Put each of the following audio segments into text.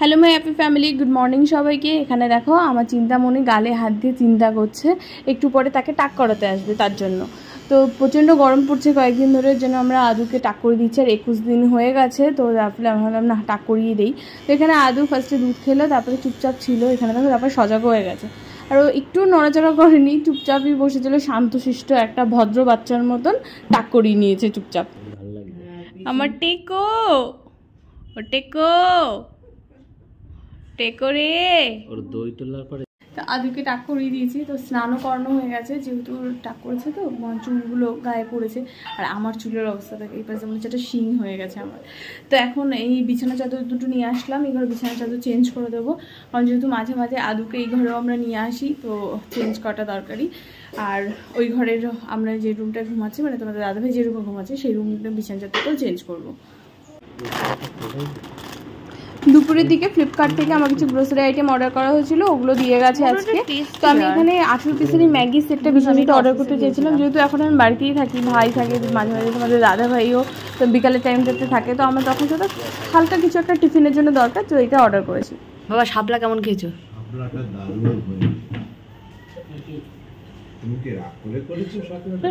Hello my happy family, good morning সবাইকে। এখানে দেখো আমার চিন্তামণি গালে হাত দিয়ে চিন্তা করছে, একটু পরে তাকে টাক করাতে আসবে তার জন্য। তো প্রচণ্ড গরম পড়ছে কয়েকদিন ধরে, জন্য আমরা আদুকে টাক করে দিচ্ছি। আর 21 দিন হয়ে গেছে, তো তারপরে আমি ভাবলাম না টাক করিয়ে দিই। তো এখানে আদু ফার্স্টে দুধ খেলো, তারপরে চুপচাপ ছিল এখানে দেখো, তারপরে সজাগও হয়ে গেছে। আর ও একটু নড়াচড়া করেনি, চুপচাপই বসেছিল শান্তশিষ্ট একটা ভদ্র বাচ্চার মতন টাক করিয়ে নিয়েছে চুপচাপ। আমার টেকো, ও টেকো টেকো রে। ওর দই তোলার পরে আদুকে টাক করিয়ে দিয়েছি। তো স্নানও করানো হয়ে গেছে, যেহেতু টাক করেছে তো চুলগুলো গায়ে পড়েছে। আর আমার চুলের অবস্থা থাকে এই পাশে মনে হচ্ছে একটা শিং হয়ে গেছে আমার। তো এখন এই বিছানা চাদর দুটো নিয়ে আসলাম, এই ঘরে বিছানা চাদর চেঞ্জ করে দেবো, কারণ যেহেতু মাঝে মাঝে আদুকে এই ঘরেও আমরা নিয়ে আসি, তো চেঞ্জ করাটা দরকারি। আর ওই ঘরের আমরা যে রুমটায় ঘুমাচ্ছি, মানে তোমাদের দাদাভাই যে রুমে ঘুমাচ্ছে সেই রুমটা বিছানা চাদরটাও চেঞ্জ করবো। দুপুরের দিকে ফ্লিপকার্ট থেকে আমার কিছু গ্রোসারি আইটেম অর্ডার করা হয়েছিল, ওগুলো দিয়ে গেছে আজকে। তো আমি এখানে 18 পিসেরই ম্যাগি সেটটা বিছানাটা অর্ডার করতে চেয়েছিলাম, যেহেতু এখন আমি বাড়িতেই থাকি, ভাই থাকে মাঝে মাঝে, তোমাদের দাদা ভাইও তো বিকালের টাইমটাতে থাকে, তো আমার তখন সেটা হালকা কিছু একটা টিফিনের জন্য দরকার, তো এটা অর্ডার করেছি। বাবা শাপলা কেমন খেয়েছো? শাপলাটা দারুণ হয়েছে। তুমি কি রাগ করে করেছো শাপলাটা?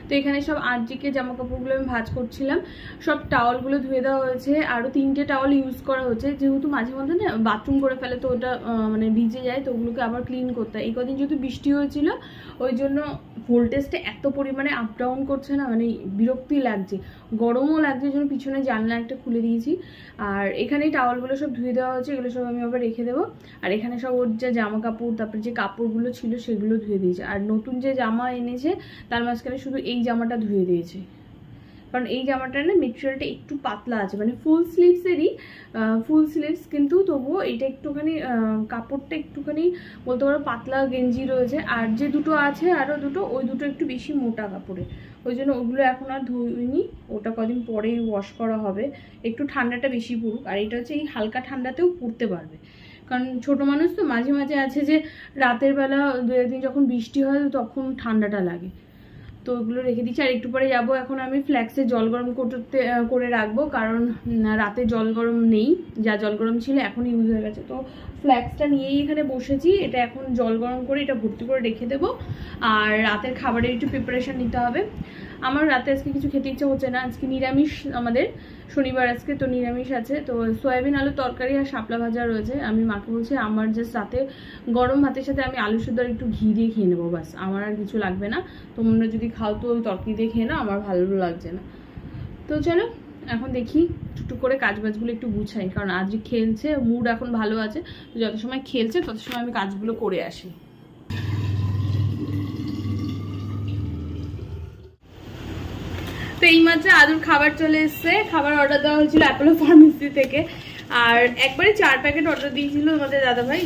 তো এখানে সব আজকে জামা কাপড়গুলো আমি ভাঁজ করছিলাম, সব টাওয়ালগুলো ধুয়ে দেওয়া হয়েছে। আরও 3টে টাওয়াল ইউজ করা হচ্ছে, যেহেতু মাঝে মধ্যে না বাথরুম করে ফেলে, তো ওটা মানে ভিজে যায়, তো ওগুলোকে আবার ক্লিন করতে হয়। এই কদিন যেহেতু বৃষ্টি হয়েছিল, ওই জন্য ভোল্টেজটা এত পরিমাণে আপ ডাউন করছে না, মানে বিরক্তি লাগছে, গরমও লাগছে, ওই জন্য পিছনে জানলা একটা খুলে দিয়েছি। আর এখানেই টাওয়ালগুলো সব ধুয়ে দেওয়া হচ্ছে, এগুলো সব আমি আবার রেখে দেবো। আর এখানে সব ওর যে জামা কাপড়, তারপরে যে কাপড়গুলো ছিল সেগুলো ধুয়ে দিয়েছে। আর নতুন যে জামা এনেছে তার মাঝখানে শুধু এই জামাটা ধুয়ে দিয়েছে, কারণ এই জামাটার না মেটেরিয়ালটা একটু পাতলা আছে, মানে ফুল স্লিভসেরই, ফুল স্লিভস, কিন্তু তবুও এটা একটুখানি কাপড়টা একটুখানি বলতে পারো পাতলা গেঞ্জি রয়েছে। আর যে দুটো আছে আরও দুটো, ওই দুটো একটু বেশি মোটা কাপড়ে, ওই জন্য ওগুলো এখন আর ধুইনি, ওটা কদিন পরেই ওয়াশ করা হবে, একটু ঠান্ডাটা বেশি পড়ুক। আর এটা হচ্ছে এই হালকা ঠান্ডাতেও পরতে পারবে, কারণ ছোটো মানুষ তো, মাঝে মাঝে আছে যে রাতের বেলা 2-1 দিন যখন বৃষ্টি হয় তখন ঠান্ডাটা লাগে, তো ওগুলো রেখে দিচ্ছি। আর একটু পরে যাবো, এখন আমি ফ্ল্যাক্সে জল গরম করে রাখবো, কারণ রাতে জল গরম নেই, যা জল গরম ছিল এখন ইউজ হয়ে গেছে। তো ফ্ল্যাক্সটা নিয়েই এখানে বসেছি, এটা এখন জল গরম করে এটা ভর্তি করে রেখে দেবো। আর রাতের খাবারের একটু প্রিপারেশন নিতে হবে। আমার রাতে আজকে কিছু খেতে ইচ্ছা হচ্ছে না, আজকে নিরামিষ, আমাদের শনিবার আজকে, তো নিরামিষ আছে। তো সয়াবিন আলু তরকারি আর শাপলা ভাজা রয়েছে। আমি মাকে বলছি আমার জাস্ট রাতে গরম ভাতের সাথে আমি আলু সুদ্ধ আর একটু ঘি দিয়ে খেয়ে নেবো, বাস, আমার আর কিছু লাগবে না। তোমরা যদি খাও তো তরকারি দিয়ে খেয়ে নাও, আমার ভালো লাগছে না। তো চলো এখন দেখি টুকটুক করে কাজবাজগুলো একটু গুছাই, কারণ আজ খেলছে, মুড এখন ভালো আছে, তো যত সময় খেলছে তত সময় আমি কাজগুলো করে আসি। তো এই মাত্র আদুর খাবার চলে এসছে, খাবার অর্ডার দেওয়া হয়েছিল অ্যাপোলো ফার্মেসি থেকে। আর একবারে 4 প্যাকেট অর্ডার দিয়েছিল আমাদের দাদাভাই,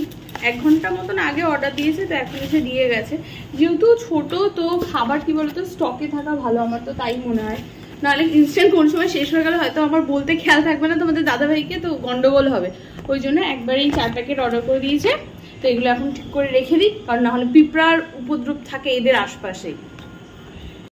1 ঘন্টা মতন আগে অর্ডার দিয়েছে, তো এখন এসে দিয়ে গেছে। যেহেতু ছোট, তো খাবার কি বলতো স্টকে থাকা ভালো, আমার তো তাই মনে হয়, নাহলে ইনস্ট্যান্ট কোন সময় শেষ হয়ে গেলে হয়তো আমার বলতে খেয়াল থাকবে না তোমাদের দাদাভাইকে, তো গন্ডগোল হবে, ওই জন্য একবারেই 4 প্যাকেট অর্ডার করে দিয়েছে। তো এগুলো এখন ঠিক করে রেখে দিই, কারণ নাহলে পিঁপড়ার উপদ্রব থাকে এদের আশপাশেই।